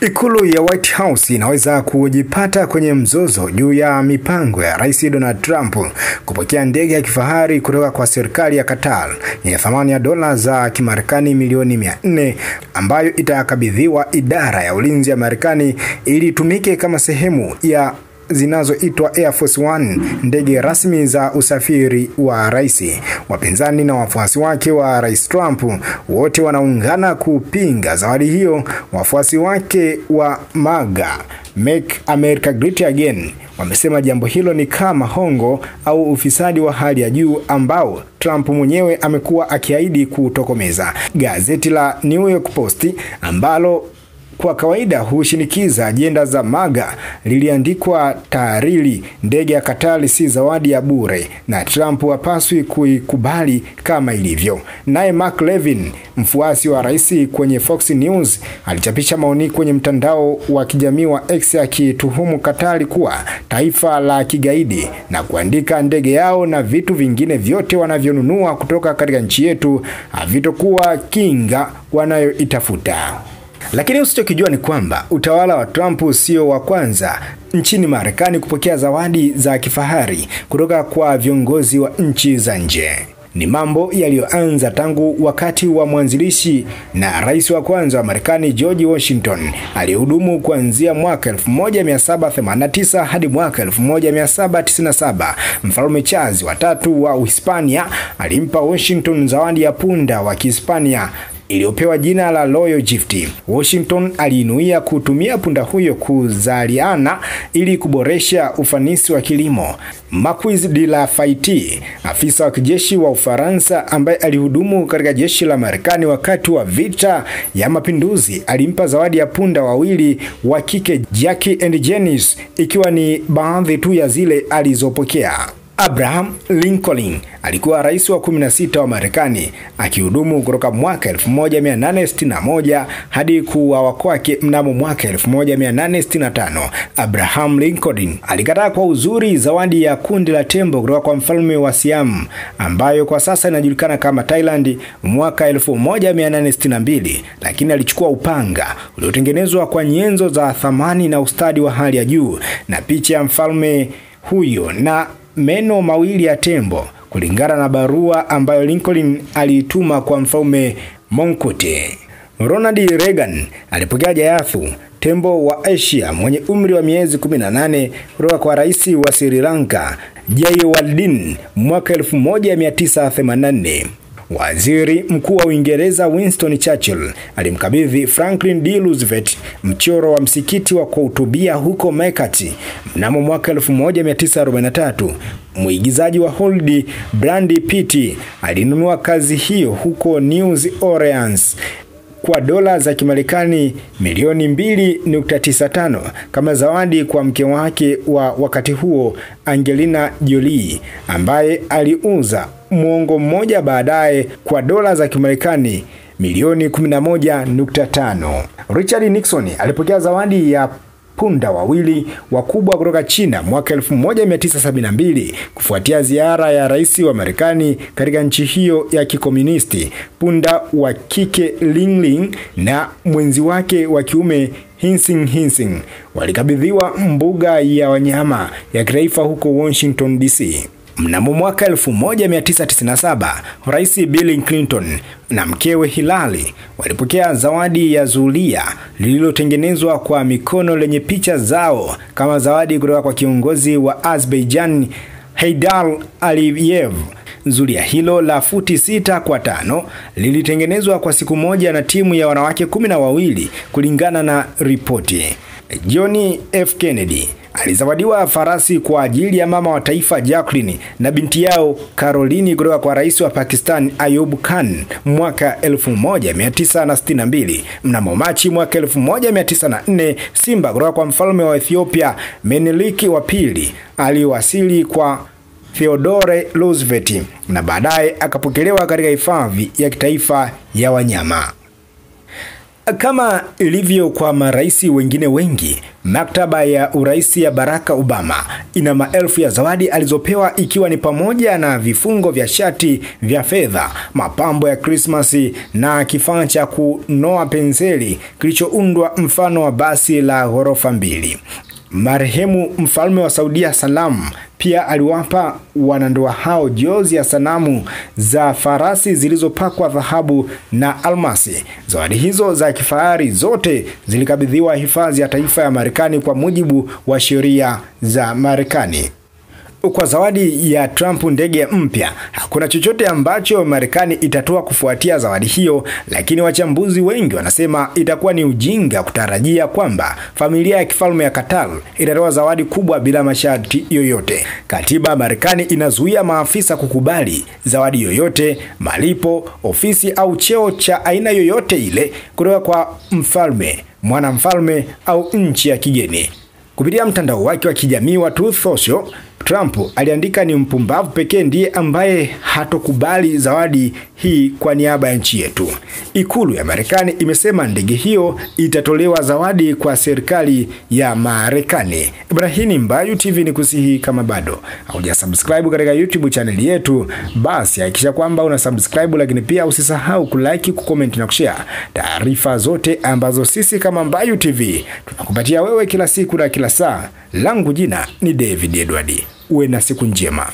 Ikulu ya White House inaweza kujipata kwenye mzozo juu ya mipango ya Rais Donald Trump kupokea ndege ya kifahari kutoka kwa serikali ya Qatar yenye thamani ya dola za Kimarekani milioni 400 ambayo itakabidhiwa idara ya ulinzi ya Marekani ili itumike kama sehemu ya zinazoitwa Air Force One, ndege rasmi za usafiri wa rais. Wapinzani na wafuasi wake wa Rais Trump wote wanaungana kupinga zawadi hiyo. Wafuasi wake wa MAGA, Make America Great Again, wamesema jambo hilo ni kama hongo au ufisadi wa hali ya juu ambao Trump mwenyewe amekuwa akiahidi kutokomeza. Gazeti la New York Post ambalo kwa kawaida hushinikiza ajenda za MAGA liliandikwa taariri, ndege ya Qatar si zawadi ya bure na Trump hapaswi kuikubali kama ilivyo. Naye Mark Levin, mfuasi wa rais kwenye Fox News, alichapisha maoni kwenye mtandao wa kijamii wa X akituhumu Qatar kuwa taifa la kigaidi na kuandika ndege yao na vitu vingine vyote wanavyonunua kutoka katika nchi yetu havitokuwa kinga wanayoitafuta. Lakini usichokijua ni kwamba utawala wa Trump sio wa kwanza nchini Marekani kupokea zawadi za kifahari kutoka kwa viongozi wa nchi za nje. Ni mambo yaliyoanza tangu wakati wa mwanzilishi na rais wa kwanza wa Marekani George Washington aliyehudumu kuanzia mwaka 1789 hadi mwaka 1797. Mfalme Charles wa tatu wa Uhispania alimpa Washington zawadi ya punda wa Kihispania iliyopewa jina la Royal Gift. Washington aliinuia kutumia punda huyo kuzaliana ili kuboresha ufanisi wa kilimo. Marquis de Lafayette, afisa wa kijeshi wa Ufaransa ambaye alihudumu katika jeshi la Marekani wakati wa vita ya mapinduzi, alimpa zawadi ya punda wawili wa kike, Jackie and Janice, ikiwa ni baadhi tu ya zile alizopokea. Abraham Lincoln alikuwa rais wa 16 wa Marekani, akihudumu kutoka mwaka 1861 hadi kuuawa kwake mnamo mwaka 1865. Abraham Lincoln alikataa kwa uzuri zawadi ya kundi la tembo kutoka kwa mfalme wa Siam ambayo kwa sasa inajulikana kama Thailand mwaka 1862, lakini alichukua upanga uliotengenezwa kwa nyenzo za thamani na ustadi wa hali ya juu na picha ya mfalme huyo na meno mawili ya tembo, kulingana na barua ambayo Lincoln aliituma kwa mfalme Mongkut. Ronald Reagan alipokea jayathu, tembo wa Asia mwenye umri wa miezi 18 kutoka kwa rais wa Sri Lanka Jayawardeneh mwaka 1984. Waziri Mkuu wa Uingereza Winston Churchill alimkabidhi Franklin D. Roosevelt mchoro wa msikiti wa kuhutubia huko Mekati mnamo mwaka 1943. Mwigizaji wa Hollywood Brad Pitt alinunua kazi hiyo huko New Orleans kwa dola za Kimarekani milioni 2.95 kama zawadi kwa mke wake wa wakati huo Angelina Jolie, ambaye aliuza muongo mmoja baadaye kwa dola za Kimarekani milioni 11.5. Richard Nixon alipokea zawadi ya punda wawili wakubwa kutoka China mwaka 1972 kufuatia ziara ya rais wa Marekani katika nchi hiyo ya kikomunisti. Punda wa kike Ling Ling na mwenzi wake wa kiume Hinsing walikabidhiwa mbuga ya wanyama ya kitaifa huko Washington DC. Mnamo mwaka 1997, Rais Bill Clinton na mkewe Hillary walipokea zawadi ya zulia lililotengenezwa kwa mikono lenye picha zao kama zawadi kutoka kwa kiongozi wa Azerbaijan Heydar Aliyev. Zulia hilo la futi 6 kwa 5 lilitengenezwa kwa siku moja na timu ya wanawake 12 kulingana na ripoti. John F. Kennedy alizawadiwa farasi kwa ajili ya mama wa taifa Jacqueline na binti yao Caroline kutoka kwa rais wa Pakistan Ayub Khan mwaka 1962. Mnamo Machi mwaka 1904, simba kutoka kwa mfalme wa Ethiopia Menelik wa pili aliwasili kwa Theodore Roosevelt na baadaye akapokelewa katika hifadhi ya kitaifa ya wanyama. Kama ilivyo kwa marais wengine wengi, maktaba ya urais ya Barack Obama ina maelfu ya zawadi alizopewa, ikiwa ni pamoja na vifungo vya shati vya fedha, mapambo ya Krismasi na kifaa cha kunoa penseli kilichoundwa mfano wa basi la ghorofa 2. Marehemu mfalme wa Saudia Salam pia aliwapa wanandoa hao jozi ya sanamu za farasi zilizopakwa dhahabu na almasi. Zawadi hizo za kifahari zote zilikabidhiwa hifadhi ya taifa ya Marekani kwa mujibu wa sheria za Marekani. Kwa zawadi ya Trump ndege mpya, hakuna chochote ambacho Marekani itatoa kufuatia zawadi hiyo, lakini wachambuzi wengi wanasema itakuwa ni ujinga kutarajia kwamba familia ya kifalme ya Qatar itatoa zawadi kubwa bila masharti yoyote. Katiba ya Marekani inazuia maafisa kukubali zawadi yoyote, malipo, ofisi au cheo cha aina yoyote ile kutoka kwa mfalme, mwanamfalme au nchi ya kigeni. Kupitia mtandao wake wa kijamii wa Truth Social, Trump aliandika, ni mpumbavu pekee ndiye ambaye hatokubali zawadi hii kwa niaba ya nchi yetu. Ikulu ya Marekani imesema ndege hiyo itatolewa zawadi kwa serikali ya Marekani. Ibrahim Mbayu TV ni kusihi, kama bado hujasubscribe katika YouTube channel yetu, basi hakikisha kwamba una subscribe, lakini pia usisahau kulike, kucomment na kushare taarifa zote ambazo sisi kama Mbayu TV tunakupatia wewe kila siku na kila saa. Langu jina ni David Edward. Uwe na siku njema.